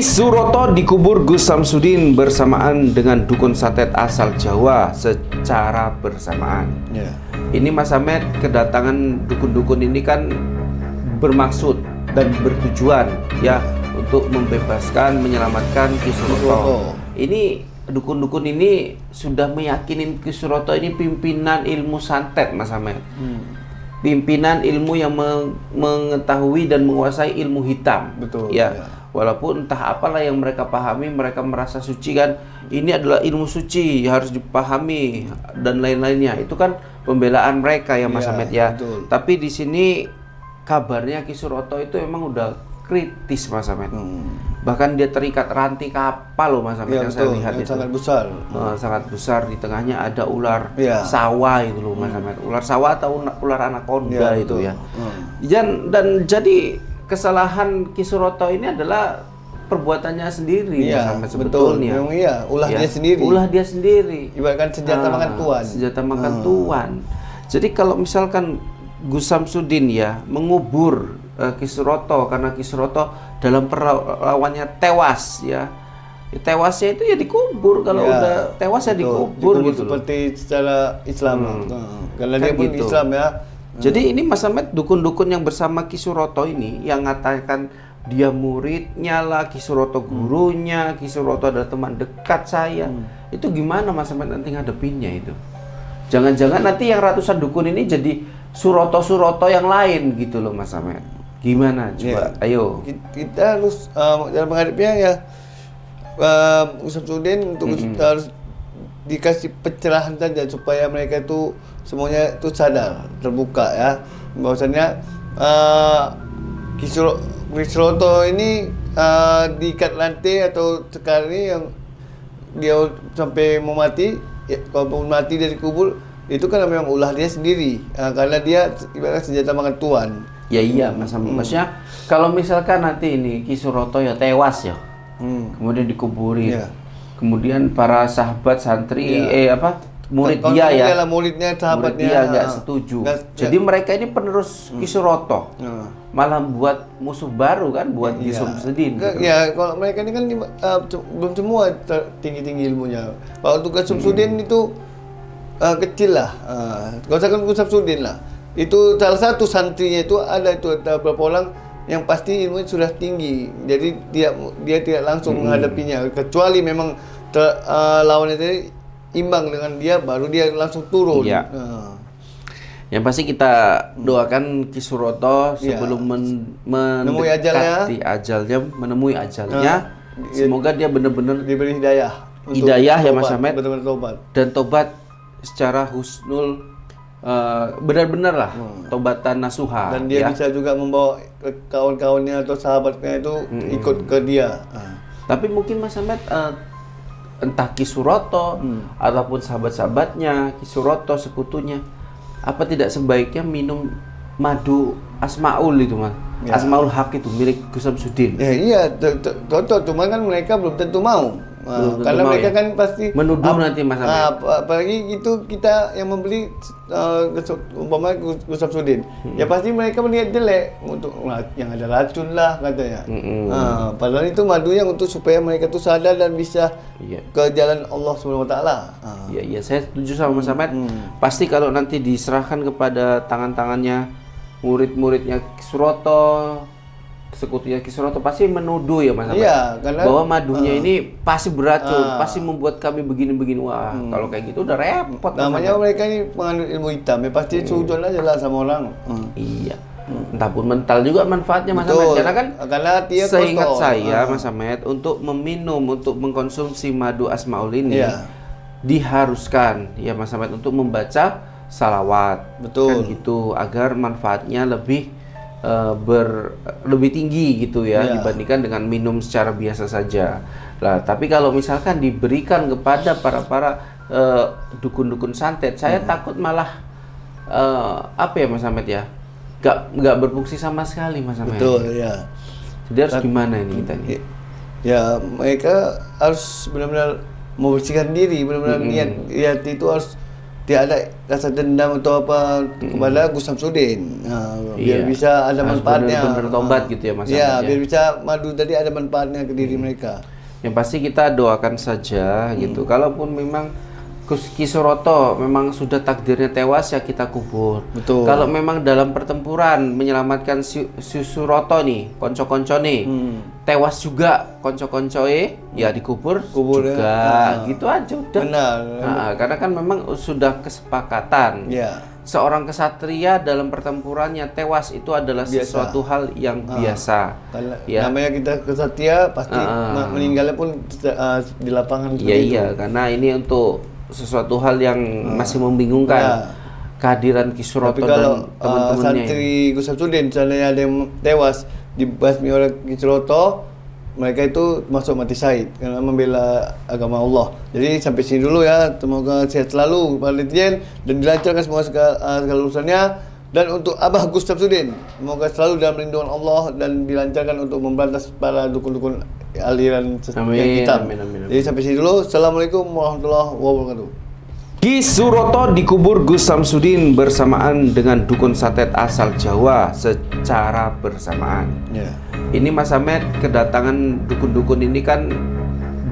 Ki Suroto dikubur Gus Samsudin bersamaan dengan dukun santet asal Jawa secara bersamaan. Ya. Ini Mas Ahmed, kedatangan dukun-dukun ini kan bermaksud dan bertujuan ya untuk membebaskan, menyelamatkan Ki Suroto. Ini dukun-dukun ini sudah meyakinin Ki Suroto ini pimpinan ilmu santet, Mas Ahmed. Pimpinan ilmu yang mengetahui dan menguasai ilmu hitam. Betul. Ya. Walaupun entah apalah yang mereka pahami, mereka merasa suci kan. Ini adalah ilmu suci, harus dipahami dan lain-lainnya. Itu kan pembelaan mereka ya Mas Ahmed ya. Betul. Tapi di sini kabarnya Ki Suroto itu memang udah kritis Mas Ahmed. Bahkan dia terikat ranting kapal loh Mas Ahmed yang saya lihat itu. Sangat besar. Sangat besar, di tengahnya ada ular Ya. sawah itu loh Mas Ahmed. Ular sawah atau ular anaconda Ya, itu betul. ya. Dan jadi kesalahan Ki Suroto ini adalah perbuatannya sendiri Mas Ahmed sebetulnya. Memang iya, ulah dia sendiri. Ulah dia sendiri. Ibaratkan senjata makan tuan. Senjata makan tuan. Jadi kalau misalkan Gus Samsudin ya mengubur Ki Suroto karena Ki Suroto dalam perlawannya tewas ya. Tewasnya itu ya dikubur, kalau udah tewas ya dikubur gitu seperti secara Islam. Karena Kan dia pun gitu. Islam ya. Jadi ini Mas Ahmed, dukun-dukun yang bersama Ki Suroto ini yang mengatakan dia muridnya lah, Ki Suroto gurunya, Ki Suroto adalah teman dekat saya. Itu gimana Mas Ahmed nanti ngadepinnya itu? Jangan-jangan nanti yang ratusan dukun ini jadi Suroto-Suroto yang lain gitu loh Mas Ahmed. Gimana coba? Ayo. Kita harus dalam menghadapinya ya Gus Samsudin untuk harus dikasih pencerahan saja supaya mereka itu semuanya itu sadar, terbuka ya. Bahwasannya Ki Suroto ini diikat rantai atau sekali yang dia sampai mau mati, ya, kalau mati dari kubur itu kan memang ulah dia sendiri, karena dia ibaratnya senjata makan tuan. Ya iya Mas Ahmed. Maksudnya kalau misalkan nanti ini Ki Suroto ya tewas ya, kemudian dikuburin. Iya. Kemudian para sahabat santri murid Kalau dia ya, muridnya, sahabatnya murid dia nggak setuju. Jadi mereka ini penerus Ki Suroto, malah buat musuh baru kan buat Ki Samsudin. Ya kalau mereka ini kan belum semua tinggi-tinggi ilmunya. Kalau untuk Gus Samsudin itu kecil lah. Gak usah kan Gus Samsudin lah. Itu salah satu santrinya itu ada beberapa orang yang pasti ilmunya sudah tinggi. Jadi dia tidak langsung menghadapinya, kecuali memang lawannya tadi imbang dengan dia, baru dia langsung turun. Iya. Yang pasti kita doakan Ki Suroto sebelum menemui ajalnya, menemui ajalnya. Semoga dia benar-benar diberi hidayah. Hidayah ya Mas Ahmed. Benar-benar tobat. Dan tobat secara husnul, benar-benar lah tobatan nasuha. Dan dia ya. bisa juga membawa kawan-kawannya atau sahabatnya itu ikut ke dia. Tapi mungkin Mas Ahmed entah Ki Suroto ataupun sahabat-sahabatnya Ki Suroto, sekutunya, apa tidak sebaiknya minum madu Asmaul itu Mas? Ya. Asmaul Haq itu milik Gus Samsudin. Ya iya, cocok. Cuman kan mereka belum tentu mau. Karena mereka kan pasti menuduh nanti Mas Ahmed. Apalagi itu kita yang membeli umpamanya Gus Samsudin. Ya pasti mereka melihat jelek untuk yang ada racun lah katanya. Padahal itu madunya untuk supaya mereka tuh sadar dan bisa ke jalan Allah SWT. Iya, saya setuju sama Mas Ahmed. Pasti kalau nanti diserahkan kepada tangan-tangannya murid-muridnya Ki Suroto, sekutunya Ki Suroto, pasti menuduh ya Mas Ahmed. Iya, karena bahwa madunya ini pasti beracun, pasti membuat kami begini-begini. Wah, kalau kayak gitu udah repot. Namanya mereka ini penganut ilmu hitam, ya pasti sujud aja lah sama orang. Iya. Entah pun mental juga manfaatnya Mas Ahmed. Karena dia seingat saya Mas Ahmed, untuk meminum, untuk mengkonsumsi madu Asmaul ini diharuskan ya Mas Ahmed untuk membaca salawat. Betul. Kan gitu, agar manfaatnya lebih lebih tinggi gitu ya dibandingkan dengan minum secara biasa saja. Lah, tapi kalau misalkan diberikan kepada para dukun-dukun santet, saya takut malah apa ya Mas Ahmed ya? Nggak berfungsi sama sekali Mas Ahmed. Betul, ya. Jadi harus gimana ini kita nih? Ya, mereka harus benar-benar membersihkan diri, benar-benar niat itu harus tidak ada rasa dendam atau apa kepada Gus Samsudin. Biar Iya. bisa ada Harus manfaatnya. benar-benar tobat gitu ya Mas Iya, Ahmad, ya. biar bisa madu tadi ada manfaatnya ke diri mereka. Yang pasti kita doakan saja gitu. Kalaupun memang Ki Suroto memang sudah takdirnya tewas, ya kita kubur. Betul. Kalau memang dalam pertempuran menyelamatkan si Suroto nih, konco-konco nih, tewas juga konco-koncoe, ya dikubur Kubur ya. juga. Gitu aja udah. Benar. Karena kan memang sudah kesepakatan. Ya. Seorang kesatria dalam pertempurannya tewas itu adalah Biasa. sesuatu hal yang biasa. Kalau Ya. namanya kita kesatria pasti meninggalnya pun di lapangan. Iya, seperti iya, itu. karena ini untuk sesuatu hal yang masih membingungkan. Ya. Kehadiran Ki Suroto Tapi dan kalau teman-temannya. santri Gus Samsudin misalnya ada yang tewas dibasmi oleh Ki Suroto, mereka itu masuk mati syahid karena membela agama Allah. Jadi sampai sini dulu ya. Semoga sehat selalu Pak Litjen dan dilancarkan semua segala urusannya. Dan untuk Abah Gus Samsudin, semoga selalu dalam lindungan Allah dan dilancarkan untuk memberantas para dukun-dukun aliran Amin, yang hitam. amin, amin, amin. Jadi sampai sini dulu. Assalamualaikum warahmatullahi wabarakatuh. Ki Suroto dikubur Gus Samsudin bersamaan dengan dukun santet asal Jawa secara bersamaan. Ya. Ini Mas Ahmed, kedatangan dukun-dukun ini kan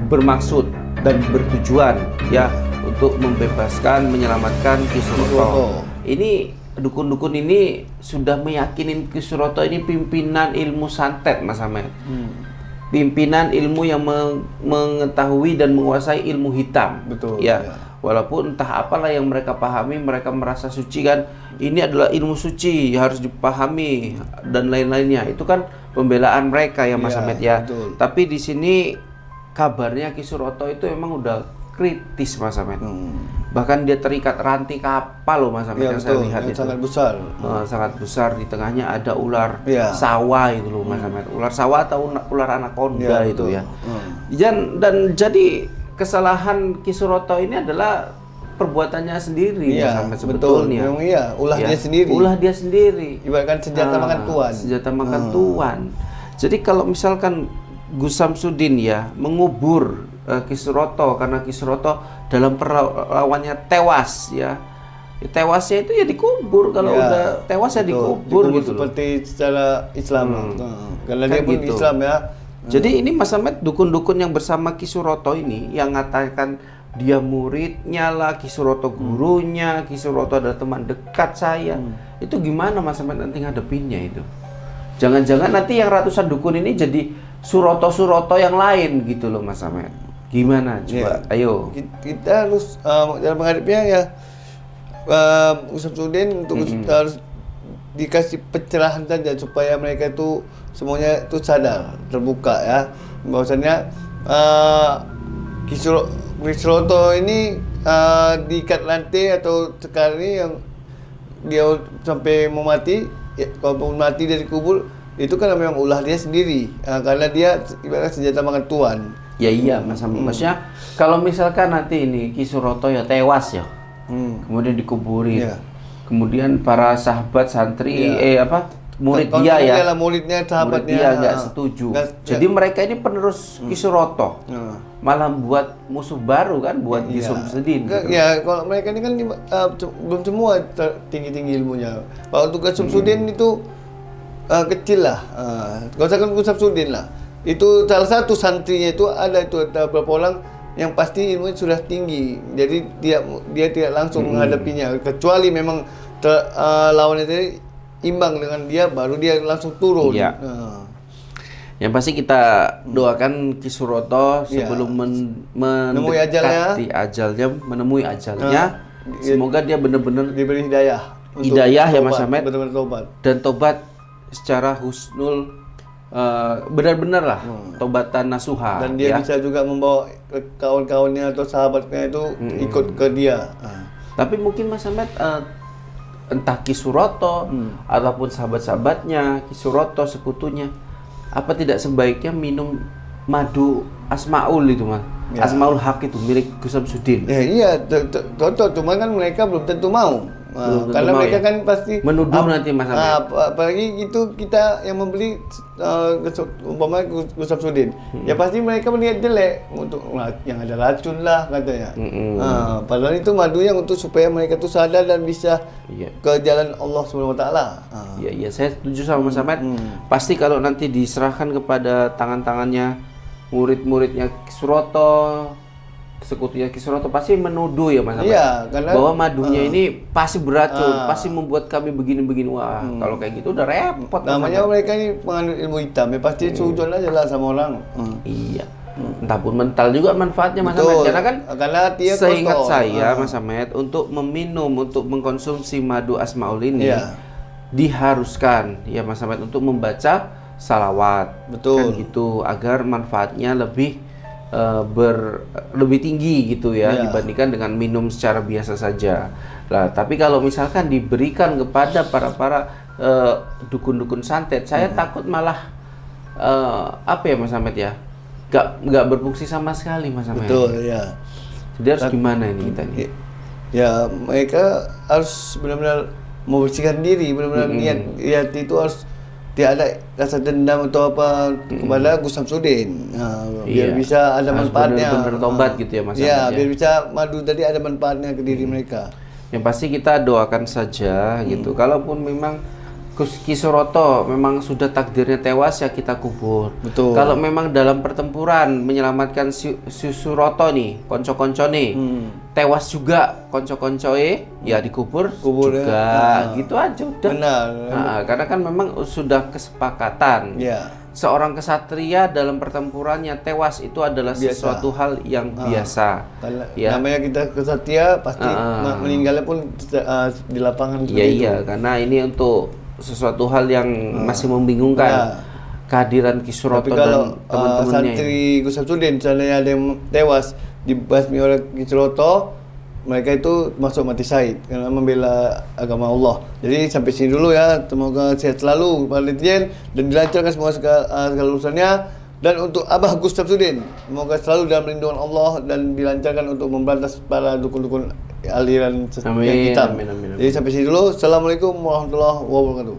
bermaksud dan bertujuan ya untuk membebaskan, menyelamatkan Ki Suroto. Ini dukun-dukun ini sudah meyakinin Ki Suroto ini pimpinan ilmu santet, Mas Ahmed. Pimpinan ilmu yang mengetahui dan menguasai ilmu hitam. Betul, Ya. ya. Walaupun entah apalah yang mereka pahami, mereka merasa suci kan. Ini adalah ilmu suci, harus dipahami dan lain-lainnya. Itu kan pembelaan mereka ya Mas Iya, Ahmed ya. betul. Tapi di sini kabarnya Ki Suroto itu memang udah kritis Mas Ahmed. Bahkan dia terikat ranting kapal loh Mas Ahmed Ya, yang saya betul. lihat Yang itu. sangat besar. Sangat besar, di tengahnya ada ular Iya. sawah itu loh Mas Ahmed. Ular sawah atau ular anaconda Ya, itu betul. ya. Dan jadi kesalahan Ki Suroto ini adalah perbuatannya sendiri Mas Iya, Ahmed betul. sebetulnya. Memang iya, ulah Ya, dia sendiri. Ulah dia sendiri. Ibaratkan senjata makan tuan. Senjata makan tuan. Jadi kalau misalkan Gus Samsudin ya mengubur Ki Suroto karena Ki Suroto dalam perlawannya tewas ya. Tewasnya itu ya dikubur, kalau Ya, udah tewas ya betul. dikubur gitu loh. seperti secara Islam. Karena Kan dia pun gitu. Islam ya. Jadi ini Mas Ahmed, dukun-dukun yang bersama Ki Suroto ini yang mengatakan dia muridnya lah, Ki Suroto gurunya, Ki Suroto adalah teman dekat saya. Itu gimana Mas Ahmed nanti ngadepinnya itu? Jangan-jangan nanti yang ratusan dukun ini jadi Suroto-Suroto yang lain gitu loh Mas Ahmed. Gimana coba? Ya. Ayo. Kita harus dalam menghadapinya ya Gus Samsudin untuk harus dikasih pencerahan saja supaya mereka itu semuanya itu sadar, terbuka ya. Bahwasannya Ki Suroto ini diikat rantai atau sekali yang dia sampai mau mati, ya, kalau mati dari kubur itu kan memang ulah dia sendiri, karena dia ibaratnya senjata makan tuan. Ya iya Mas Ahmed. Maksudnya kalau misalkan nanti ini Ki Suroto ya tewas ya, kemudian dikuburin. Iya. Kemudian para sahabat santri murid Kawan-kawan dia ya. lah, muridnya, sahabatnya Murid dia nggak setuju. Jadi mereka ini penerus Ki Suroto. Malah buat musuh baru kan buat Ki Samsudin. Ya, kalau mereka ini kan belum semua tinggi-tinggi ilmunya. Kalau untuk Gus Samsudin itu kecil lah. Gak usah kan Gus Samsudin lah. Itu salah satu santrinya itu ada beberapa orang yang pasti ilmunya sudah tinggi. Jadi dia tidak langsung menghadapinya, kecuali memang lawannya tadi imbang dengan dia, baru dia langsung turun. Iya. Yang pasti kita doakan Ki Suroto sebelum Menemui ajalnya. menemui ajalnya. Semoga dia benar-benar Diberi hidayah. untuk Hidayah ya, tobat, Mas Ahmed. Benar-benar tobat. dan tobat secara husnul, benar-benar lah tobatan nasuha. Dan dia ya. bisa juga membawa kawan-kawannya atau sahabatnya itu ikut ke dia. Tapi mungkin Mas Ahmed entah Ki Suroto ataupun sahabat-sahabatnya Ki Suroto, sekutunya, apa tidak sebaiknya minum madu Asmaul itu Mas? Ya. Asmaul Haq itu milik Gus Samsudin. Ya iya, contoh, cuman kan mereka belum tentu mau. tentu Karena mau mereka ya. kan pasti Menuduh nanti Mas Ahmad. apalagi itu kita yang membeli umpama Gus Samsudin, ya pasti mereka melihat jelek untuk yang ada racun lah katanya. Padahal itu madunya untuk supaya mereka tuh sadar dan bisa Iya. ke jalan Allah Subhanahu Wa Taala. Iya, saya setuju sama Mas Ahmad. Pasti kalau nanti diserahkan kepada tangan-tangannya murid-muridnya Ki Suroto, sekutunya Ki Suroto pasti menuduh ya Mas Ahmad. Iya, karena bahwa madunya ini pasti beracun, pasti membuat kami begini-begini. Wah, kalau kayak gitu udah repot. Mas namanya Ahmad. mereka ini penganut ilmu hitam, ya pasti sujud aja lah sama orang. Iya. Entah pun mental juga manfaatnya Mas Betul. Ahmad. Karena kan Karena dia seingat kotor. saya Mas Ahmad, untuk meminum, untuk mengkonsumsi madu Asmaul ini Iya. diharuskan ya Mas Ahmad untuk membaca salawat. Betul. Kan gitu agar manfaatnya lebih lebih tinggi gitu ya Iya. dibandingkan dengan minum secara biasa saja. Lah, tapi kalau misalkan diberikan kepada para dukun-dukun santet, saya takut malah apa ya Mas Ahmad ya? Nggak berfungsi sama sekali Mas Ahmad. Betul, ya. Jadi harus gimana ini kita nih? Ya, mereka harus benar-benar membersihkan diri, benar-benar niat itu harus tidak ada rasa dendam atau apa kepada Gus Samsudin. Biar Iya. bisa ada Harus manfaatnya. benar-benar tobat gitu ya Mas Iya, Ahmad ya. biar bisa madu tadi ada manfaatnya ke diri mereka. Yang pasti kita doakan saja gitu. Kalaupun memang Ki Suroto memang sudah takdirnya tewas, ya kita kubur. Betul. Kalau memang dalam pertempuran menyelamatkan si Suroto nih, konco-konco nih, tewas juga konco-koncoe, ya dikubur Kubur ya. juga. Gitu aja udah. Benar. Karena kan memang sudah kesepakatan. Ya. Seorang kesatria dalam pertempurannya tewas itu adalah Biasa. sesuatu hal yang biasa. Kalau Ya. namanya kita kesatria pasti meninggalnya pun di lapangan Iya, seperti iya, itu. karena ini untuk sesuatu hal yang masih membingungkan. Ya. Kehadiran Ki Suroto Tapi kalau dan teman-temannya. santri Gus Samsudin misalnya ada yang tewas dibasmi oleh Ki Suroto, mereka itu masuk mati syahid karena membela agama Allah. Jadi sampai sini dulu ya. Semoga sehat selalu Pak Litjen dan dilancarkan semua segala urusannya. Dan untuk Abah Gus Samsudin, semoga selalu dalam lindungan Allah dan dilancarkan untuk memberantas para dukun-dukun aliran Amin, yang hitam. amin, amin, amin. Jadi sampai sini dulu. Assalamualaikum warahmatullahi wabarakatuh.